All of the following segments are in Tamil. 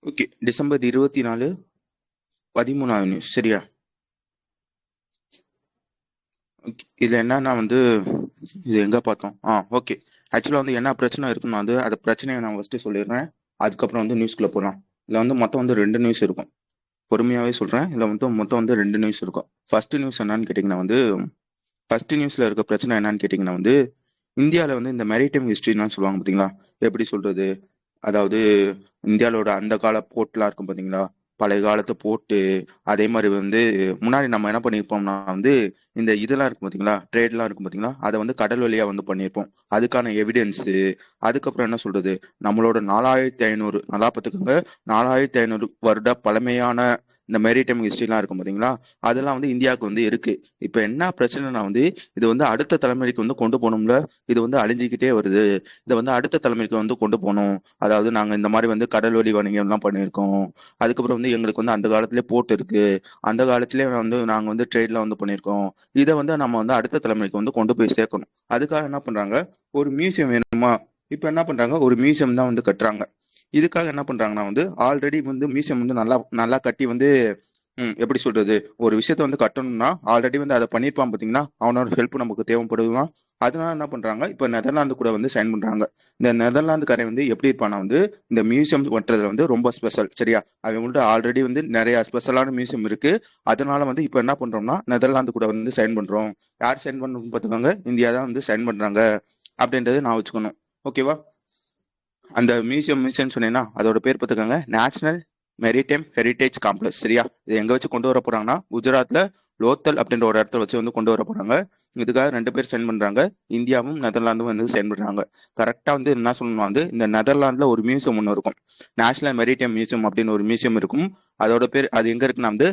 ஓகே. டிசம்பர் 24 13வது நியூஸ் சரியா? ஓகே. இதுல என்னன்னா வந்து இது எங்க பார்த்தோம்? ஓகே. ஆக்சுவலா வந்து என்ன பிரச்சனை இருக்குன்னா வந்து அந்த பிரச்சனையை நான் ஃபர்ஸ்ட் சொல்லிடுறேன். அதுக்கப்புறம் வந்து நியூஸ்குள்ள போகலாம். இதுல வந்து மொத்தம் வந்து 2 நியூஸ் இருக்கும். பொறுமையாவே சொல்றேன். இதுல வந்து மொத்தம் வந்து 2 நியூஸ் இருக்கும். ஃபர்ஸ்ட் நியூஸ் என்னன்னு கேட்டீங்கன்னா வந்து ஃபர்ஸ்ட் நியூஸ்ல இருக்க பிரச்சனை என்னன்னு கேட்டீங்கன்னா வந்து இந்தியாவில் வந்து இந்த மேரிடைம் ஹிஸ்ட்ரின்னு சொல்லுவாங்க பார்த்தீங்களா? எப்படி சொல்றது? அதாவது இந்தியாவோட அந்த கால போர்ட்லாம் இருக்கும் பார்த்தீங்களா? பழைய காலத்து போர்ட்டு, அதே மாதிரி வந்து முன்னாடி நம்ம என்ன பண்ணியிருப்போம்னா வந்து இந்த இதெல்லாம் இருக்கும் பார்த்தீங்களா? ட்ரேட்லாம் இருக்கும் பார்த்தீங்களா? அதை வந்து கடல் வழியா வந்து பண்ணியிருப்போம். அதுக்கான எவிடன்ஸு, அதுக்கப்புறம் என்ன சொல்றது? நம்மளோட 4500 நல்லா பார்த்துக்கோங்க, 4500 வருட பழமையான இந்த மேரிடைம் ஹிஸ்ட்ரிலாம் இருக்கும் பார்த்தீங்களா? அதெல்லாம் வந்து இந்தியாவுக்கு வந்து இருக்கு. இப்போ என்ன பிரச்சனைனா வந்து இது வந்து அடுத்த தலைமுறைக்கு வந்து கொண்டு போகணும்ல. இது வந்து அழிஞ்சிக்கிட்டே வருது. இதை வந்து அடுத்த தலைமுறைக்கு வந்து கொண்டு போகணும். அதாவது நாங்க இந்த மாதிரி வந்து கடல் வழி வணிகம் எல்லாம் பண்ணியிருக்கோம். அதுக்கப்புறம் வந்து எங்களுக்கு வந்து அந்த காலத்திலே போர்ட் இருக்கு. அந்த காலத்திலே வந்து நாங்க வந்து ட்ரேட்ல வந்து பண்ணியிருக்கோம். இதை வந்து நம்ம வந்து அடுத்த தலைமுறைக்கு வந்து கொண்டு போய் சேர்க்கணும். அதுக்காக என்ன பண்றாங்க? ஒரு மியூசியம் வேணுமா? இப்ப என்ன பண்றாங்க? ஒரு மியூசியம் தான் வந்து கட்டுறாங்க. இதுக்காக என்ன பண்றாங்கன்னா வந்து ஆல்ரெடி வந்து மியூசியம் வந்து நல்லா நல்லா கட்டி வந்து எப்படி சொல்றது? ஒரு விஷயத்த வந்து கட்டணும்னா ஆல்ரெடி வந்து அதை பண்ணியிருப்பான் பாத்தீங்கன்னா, அவனோட ஹெல்ப் நமக்கு தேவைப்படுவான். அதனால என்ன பண்றாங்க? இப்ப நெதர்லாந்து கூட வந்து சைன் பண்றாங்க. இந்த நெதர்லாந்துக்காரன் வந்து எப்படி இருப்பானா வந்து இந்த மியூசியம் கட்டுறதுல வந்து ரொம்ப ஸ்பெஷல் சரியா? அவங்கள்ட்ட ஆல்ரெடி வந்து நிறைய ஸ்பெஷலான மியூசியம் இருக்கு. அதனால வந்து இப்ப என்ன பண்றோம்னா நெதர்லாந்து கூட வந்து சைன் பண்றோம். யார் சைன் பண்ணணும் பார்த்துக்கோங்க? இந்தியா தான் வந்து சைன் பண்றாங்க அப்படின்றது நான் வச்சுக்கணும். ஓகேவா? அந்த மியூசியம் சொன்னேன்னா அதோட பேர் பார்த்துக்கோங்க, நேஷனல் மெரிடைம் ஹெரிடேஜ் காம்ப்ளெக்ஸ் சரியா? இது எங்க வச்சு கொண்டு வர போறாங்கன்னா குஜராத்ல லோத்தல் அப்படின்ற ஒரு இடத்துல வச்சு வந்து கொண்டு வர போறாங்க. இதுக்காக 2 பேர் சென்ட் பண்றாங்க. இந்தியாவும் நெதர்லாந்தும் வந்து சென்ட் பண்றாங்க. கரெக்டா வந்து என்ன சொல்லணும்னா வந்து இந்த நெதர்லாந்துல ஒரு மியூசியம் ஒன்று இருக்கும். நேஷனல் மெரிடைம் மியூசியம் அப்படின்னு ஒரு மியூசியம் இருக்கும். அதோட பேர் அது எங்க இருக்குன்னா வந்து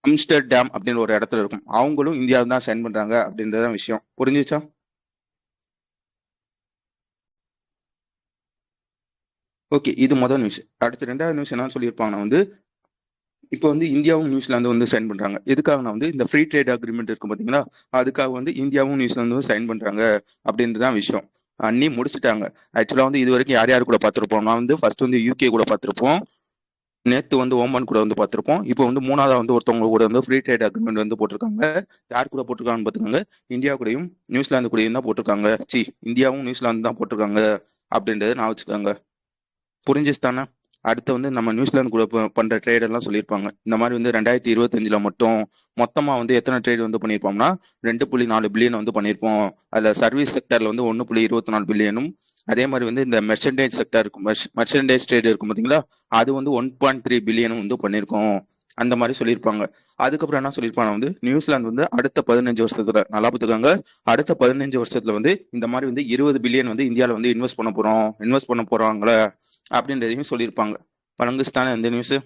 அம்ஸ்டர்டாம் அப்படின்னு ஒரு இடத்துல இருக்கும். அவங்களும் இந்தியாவும் தான் சென்ட் பண்றாங்க அப்படின்றதான் விஷயம். புரிஞ்சுச்சா? ஓகே. இது முதல் நியூஸ். அடுத்து 2வது நியூஸ் என்ன சொல்லியிருப்பாங்கன்னா வந்து இப்போ வந்து இந்தியாவும் நியூசிலாந்து வந்து சைன் பண்றாங்க. எதுக்காகனா வந்து இந்த ஃப்ரீ ட்ரேட் அக்ரிமெண்ட் இருக்கும் பாத்தீங்களா? அதுக்காக வந்து இந்தியாவும் நியூசிலாந்தும் சைன் பண்றாங்க அப்படின்றதான் விஷயம். அன்னி முடிச்சுட்டாங்க. ஆக்சுவலா வந்து இது வரைக்கும் யார் யார் கூட பார்த்திருப்போம்? நான் வந்து ஃபர்ஸ்ட் வந்து யூகே கூட பார்த்திருப்போம். நேத்து வந்து ஓமான் கூட வந்து பார்த்திருப்போம். இப்போ வந்து மூணாவதா வந்து ஒருத்தவங்க கூட வந்து ஃப்ரீ ட்ரேட் அக்ரிமெண்ட் வந்து போட்டிருக்காங்க. யார் கூட போட்டிருக்காங்கன்னு பாத்துக்கோங்க. இந்தியா கூடயும் நியூசிலாந்து கூடயும் தான் போட்டிருக்காங்க. இந்தியாவும் நியூசிலாந்து தான் போட்டிருக்காங்க அப்படின்றத நான் வச்சுக்கோங்க. புரிஞ்சிச்சு தானே? அடுத்து வந்து நம்ம நியூசிலாந்து கூட பண்ற ட்ரேட் எல்லாம் சொல்லியிருப்பாங்க. இந்த மாதிரி வந்து 2025ல மட்டும் மொத்தமா வந்து எத்தனை ட்ரேட் வந்து பண்ணியிருப்போம்னா 2.4 பில்லியன் வந்து பண்ணியிருப்போம். அதுல சர்வீஸ் செக்டர்ல வந்து 1.24 பில்லியனும், அதே மாதிரி வந்து இந்த மெர்ச்சன்டைஸ் செக்டர் இருக்கும், மெர்ச்சன்டைஸ் ட்ரேட் இருக்கும் பாத்தீங்களா? அது வந்து 1.3 பில்லியனும் வந்து பண்ணியிருக்கோம். அந்த மாதிரி சொல்லியிருப்பாங்க. அதுக்கப்புறம் என்ன சொல்லியிருப்பாங்க வந்து நியூசிலாந்து வந்து அடுத்த 15 வருஷத்துல நல்லா பார்த்துக்கோங்க. அடுத்த 15 வருஷத்துல வந்து இந்த மாதிரி வந்து 20 பில்லியன் வந்து இந்தியாவில வந்து இன்வெஸ்ட் பண்ண போறாங்களே அப்படின்றதையும் சொல்லியிருப்பாங்க. வழங்குஸ்தானே இந்த நியூஸ்.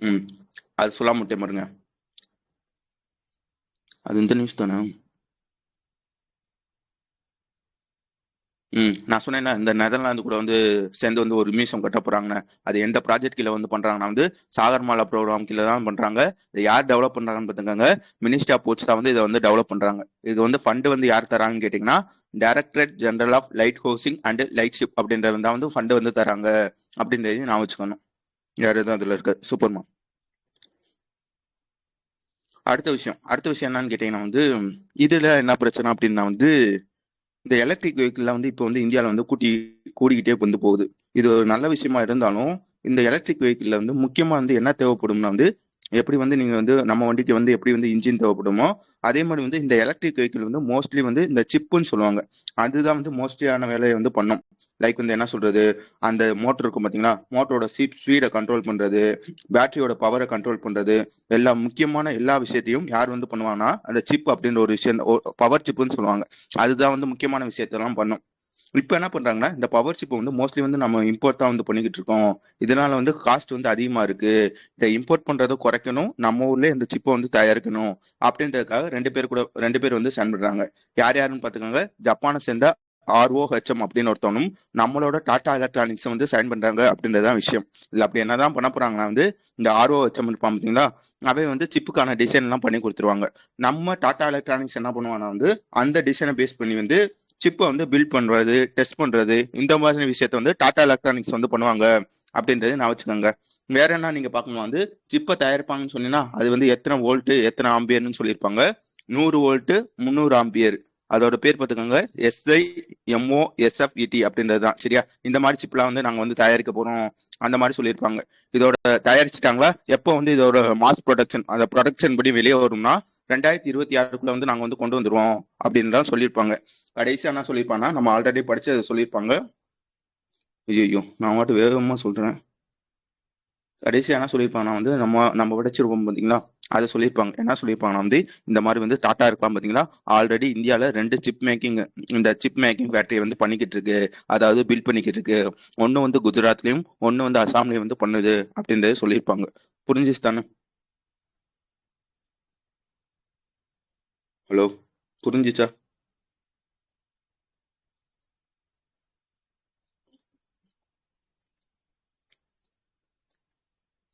ம் அது சொல்லாம விட்டேன் பாருங்க. அது இந்த நியூஸ் தானே? நான் சொன்னேன்னா இந்த நெதர்லாந்து கூட வந்து சேர்ந்து வந்து ஒரு மியூசியம் கட்ட போறாங்கன்னு. அது எந்த ப்ராஜெக்ட் கீழே வந்து பண்றாங்கன்னா வந்து சாகர்மாலா ப்ரோக்ராம் கீழே தான் பண்றாங்க. இதை யார் டெவலப் பண்றாங்கன்னு பார்த்துக்கோங்க. மினிஸ்ட்ரி ஆஃப் போர்ட்ஸ் தான் வந்து இதை வந்து டெவலப் பண்றாங்க. இது வந்து ஃபண்ட் வந்து யார் தராங்கன்னு கேட்டீங்கன்னா directorate general of light housing and light ship அப்படின்றது தான் வந்து ஃபண்ட் வந்து தராங்க அப்படின்றதையும் நான் வச்சுக்கணும். யார் எதுவும் அதுல இருக்க சூப்பர்மா. அடுத்த விஷயம் என்னன்னு கேட்டீங்கன்னா வந்து இதுல என்ன பிரச்சனை அப்படின்னா வந்து இந்த எலக்ட்ரிக் வெஹிக்கிள்லாம் வந்து இப்போ வந்து இந்தியாவில் வந்து கூடிக்கிட்டே வந்து போகுது. இது ஒரு நல்ல விஷயமா இருந்தாலும் இந்த எலக்ட்ரிக் வெஹிக்கிள்ல வந்து முக்கியமா வந்து என்ன தேவைப்படும்னா வந்து எப்படி வந்து நீங்க வந்து நம்ம வண்டிக்கு வந்து எப்படி வந்து இன்ஜின் தேவைப்படுமோ அதே மாதிரி வந்து இந்த எலக்ட்ரிக் வெஹிக்கிள் வந்து மோஸ்ட்லி வந்து இந்த சிப்புன்னு சொல்லுவாங்க. அதுதான் வந்து மோஸ்ட்லியான வேலையை வந்து பண்ணும். லைக் வந்து என்ன சொல்றது? அந்த மோட்டர் இருக்கும் பாத்தீங்களா? மோட்டரோட ஸ்பீடை கண்ட்ரோல் பண்றது, பேட்டரியோட பவரை கண்ட்ரோல் பண்றது, எல்லா முக்கியமான எல்லா விஷயத்தையும் யார் வந்து பண்ணுவாங்கன்னா அந்த சிப் அப்படின்ற ஒரு விஷயம், பவர் சிப்புன்னு சொல்லுவாங்க. அதுதான் வந்து முக்கியமான விஷயத்தெல்லாம் பண்ணும். இப்ப என்ன பண்றாங்கன்னா இந்த பவர் சிப் வந்து மோஸ்ட்லி வந்து நம்ம இம்போர்ட் தான் வந்து பண்ணிக்கிட்டு இருக்கோம். இதனால வந்து காஸ்ட் வந்து அதிகமா இருக்கு. இதை இம்போர்ட் பண்றதை குறைக்கணும், நம்ம ஊர்ல இந்த சிப்பை வந்து தயாரிக்கணும் அப்படின்றதுக்காக 2 பேர் வந்து சன் பண்றாங்க. யார் யாருன்னு பாத்துக்கோங்க. ஜப்பானை சேர்ந்த ROHM அப்படின்னு ஒருத்தவனும் நம்மளோட டாடா எலக்ட்ரானிக்ஸ் வந்து சைன் பண்றாங்க அப்படின்றதான் விஷயம். இதுல அப்படி என்னதான் பண்ண போறாங்கன்னா வந்து இந்த ROHM இருப்பான் பார்த்தீங்களா, அவன் வந்து சிப்புக்கான டிசைன் எல்லாம் பண்ணி கொடுத்துருவாங்க. நம்ம டாடா எலக்ட்ரானிக்ஸ் என்ன பண்ணுவாங்கன்னா வந்து அந்த டிசைனை பேஸ் பண்ணி வந்து சிப்பை வந்து பில்ட் பண்றது, டெஸ்ட் பண்றது, இந்த மாதிரி விஷயத்த வந்து டாடா எலக்ட்ரானிக்ஸ் வந்து பண்ணுவாங்க அப்படின்றது நான் வச்சுக்கோங்க. வேற என்ன நீங்க பார்க்கணும் வந்து சிப்பை தயாரிப்பாங்கன்னு சொன்னீங்கன்னா அது வந்து எத்தனை வோல்ட் எத்தனை ஆம்பியர்னு சொல்லியிருப்பாங்க. 100 வோல்ட் 300 ஆம்பியர். அதோட பேர் பார்த்துக்கோங்க, SIMOSFET அப்படின்றது தான். சரியா? இந்த மாதிரி சிப்லாம் வந்து நாங்க வந்து தயாரிக்க போறோம் அந்த மாதிரி சொல்லியிருப்பாங்க. இதோட தயாரிச்சுட்டாங்களா, எப்போ வந்து இதோட மாஸ் ப்ரொடக்ஷன் அந்த ப்ரொடக்ஷன் படி வெளியே வரும்னா 2026 வந்து நாங்க வந்து கொண்டு வந்துருவோம் அப்படின்னு தான் சொல்லியிருப்பாங்க. கடைசியா என்ன சொல்லியிருப்பாங்கன்னா நம்ம ஆல்ரெடி படிச்சதை சொல்லியிருப்பாங்க. ஐயோ நான் மட்டும் வேகமா சொல்றேன். கடைசியா என்ன சொல்லியிருப்பாங்கன்னா வந்து நம்ம படிச்சிருப்போம் பாத்தீங்களா, அதை சொல்லியிருப்பாங்க. என்ன சொல்லியிருப்பாங்கன்னா வந்து இந்த மாதிரி வந்து டாடா இருப்பான் பாத்தீங்களா, ஆல்ரெடி இந்தியால 2 சிப் மேக்கிங் இந்த சிப் மேக்கிங் ஃபேக்டரி வந்து பண்ணிக்கிட்டு இருக்கு, அதாவது பில்ட் பண்ணிக்கிட்டு இருக்கு. ஒன்னு வந்து குஜராத்லயும் ஒன்னு வந்து அசாம்லயும் வந்து பண்ணுது அப்படின்றத சொல்லியிருப்பாங்க. புரிஞ்சுச்சு தானே? ஹலோ, புரிஞ்சுச்சா?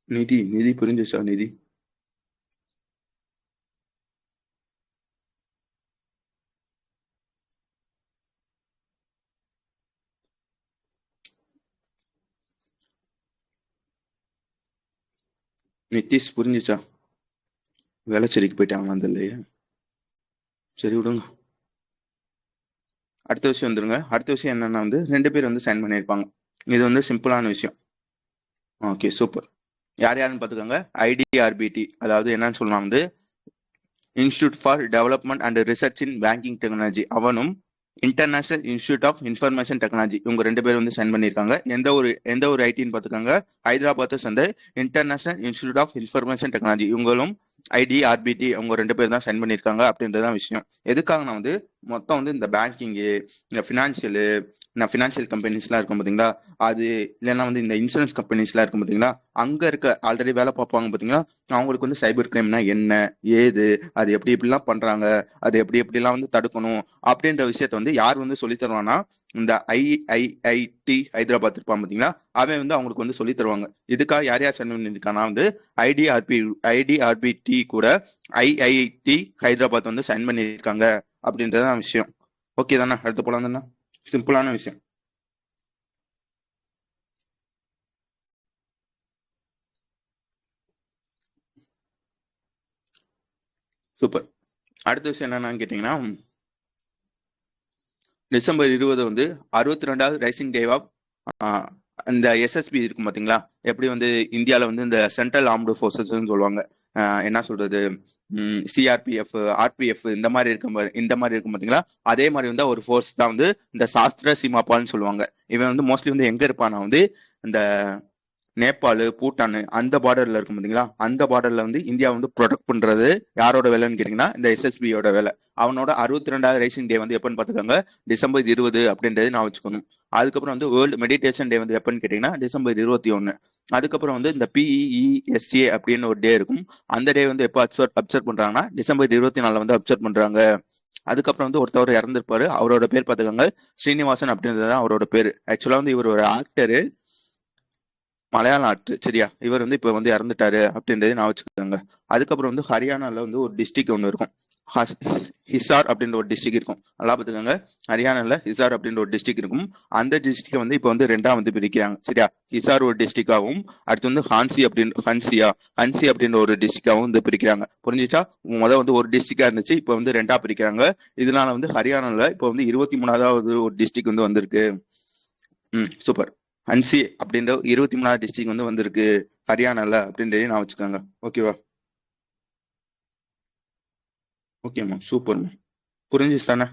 நிதி புரிஞ்சுச்சா? நிதி நிதிஷ் புரிஞ்சுச்சா? வேளச்சேரிக்கு போயிட்டாங்களா அந்த இல்லையே? சரி விடுங்க. அடுத்த விஷயம் வந்துருங்க. அடுத்த விஷயம் என்னன்னா வந்து 2 பேர் வந்து சைன் பண்ணியிருப்பாங்க. இது வந்து சிம்பிளான விஷயம். Okay super. யார் யாருன்னு பார்த்துக்கோங்க. IDRBT, அதாவது என்னன்னு சொல்லலாம் வந்து institute for development and research in banking technology, அவனும் international institute of information technology, இவங்க 2 பேரும் வந்து சைன் பண்ணியிருக்காங்க. எந்த ஒரு ஐடின்னு பார்த்துக்கோங்க. ஹைதராபாத்தை சேர்ந்த international institute of information technology, இவங்களும் IDRBT அவங்க 2 பேர் தான் சைன் பண்ணியிருக்காங்க அப்படின்றதான் விஷயம். எதுக்காகனா வந்து மொத்தம் வந்து இந்த பேங்கிங்கு, இந்த ஃபினான்ஷியல் கம்பெனிஸ்லாம் இருக்கும் பார்த்தீங்களா, அது இல்லைன்னா வந்து இந்த இன்சூரன்ஸ் கம்பெனிஸ்லாம் இருக்கும் பார்த்தீங்களா, அங்கே இருக்க ஆல்ரெடி வேலை பார்ப்பாங்க பார்த்தீங்களா, அவங்களுக்கு வந்து சைபர் கிரைம்னா என்ன ஏது, அது எப்படி எப்படிலாம் பண்றாங்க, அது எப்படி எப்படிலாம் வந்து தடுக்கணும் அப்படின்ற விஷயத்த வந்து யார் வந்து சொல்லி தருவானா, இந்த IIIT ஹைதராபாத் இருப்பான் பார்த்தீங்களா, அவன் வந்து அவங்களுக்கு வந்து சொல்லி தருவாங்க. இதுக்காக யார் யார் சைன் பண்ணியிருக்கானா வந்து IDRBT கூட IIT ஹைதராபாத் வந்து சைன் பண்ணியிருக்காங்க அப்படின்றதான் விஷயம். ஓகே தானே? அடுத்து போலாம் தானே? சிம்பிளான விஷயம். சூப்பர். அடுத்த விஷயம் என்னன்னு கேட்டீங்கன்னா, டிசம்பர் 20 வந்து 62வது ரைசிங் டே ஆஃப் இந்த SSB இருக்கும் பாத்தீங்களா, எப்படி வந்து இந்தியாவில் வந்து இந்த சென்ட்ரல் ஆர்ம்டு ஃபோர்ஸஸ்ன்னு சொல்லுவாங்க, என்ன சொல்றது, CRPF RPF இந்த மாதிரி இருக்கும் பாத்தீங்களா, அதே மாதிரி வந்து ஒரு ஃபோர்ஸ் தான் வந்து இந்த சாஸ்திர சீமாபால்னு சொல்லுவாங்க. இவன் வந்து மோஸ்ட்லி வந்து எங்க இருப்பானா வந்து இந்த நேபாள் பூட்டான் அந்த பார்டர்ல இருக்கும் பாத்தீங்களா, அந்த பார்டர்ல வந்து இந்தியா வந்து ப்ரொடெக்ட் பண்றது யாரோட வேலைன்னு கேட்டீங்கன்னா இந்த SSBயோட வேலை. அவனோட 62வது ரைசிங் டே வந்து எப்பன்னு பாத்துக்கோங்க, டிசம்பர் 20 அப்படின்றது நான் வச்சுக்கணும். அதுக்கப்புறம் வந்து வேர்ல்டு மெடிடேஷன் டே வந்து எப்பன்னு கேட்டீங்கன்னா டிசம்பர் 21. அதுக்கப்புறம் வந்து இந்த PESA அப்படின்னு ஒரு டே இருக்கும். அந்த டே வந்து எப்போ அப்சர்வ் பண்றாங்கன்னா டிசம்பர் 24 வந்து அப்சர்வ் பண்றாங்க. அதுக்கப்புறம் வந்து ஒருத்தவர் இறந்திருப்பாரு, அவரோட பேர் பாத்துக்கோங்க ஸ்ரீனிவாசன் அப்படின்றது அவரோட பேரு. ஆக்சுவலா வந்து இவர் ஒரு ஆக்டரு, மலையாள ஆக்டர். சரியா? இவர் வந்து இப்ப வந்து இறந்துட்டாரு அப்படின்றத நான் வச்சுக்கோங்க. அதுக்கப்புறம் வந்து ஹரியானால வந்து ஒரு டிஸ்ட்ரிக்ட் ஒன்று இருக்கும், ஹிசார் அப்படின்ற ஒரு டிஸ்ட்ரிக்ட் இருக்கும். நல்லா பார்த்துக்கோங்க. ஹரியானால ஹிசார் அப்படின்ற ஒரு டிஸ்ட்ரிக்ட் இருக்கும். அந்த டிஸ்ட்ரிக்ட் வந்து இப்போ வந்து 2ஆ வந்து பிரிக்கிறாங்க. சரியா? ஹிசார் ஒரு டிஸ்ட்ரிக்டாகவும் அடுத்து வந்து ஹன்சி அப்படின்ற ஒரு டிஸ்ட்ரிக்டாகவும் வந்து பிரிக்கிறாங்க. புரிஞ்சுச்சா? முதல் வந்து ஒரு டிஸ்ட்ரிக்டா இருந்துச்சு, இப்போ வந்து 2ஆ பிரிக்கிறாங்க. இதனால வந்து ஹரியானால இப்போ வந்து 23வது ஒரு டிஸ்ட்ரிக்ட் வந்து வந்திருக்கு. சூப்பர். ஹன்சி அப்படின்ற 23வது டிஸ்ட்ரிக்ட் வந்து வந்திருக்கு ஹரியானால அப்படின்றதையும் நான் வச்சுக்கோங்க. ஓகேவா? ஓகேம்மா, சூப்பர்மா. புரிஞ்சுச்சு தானே?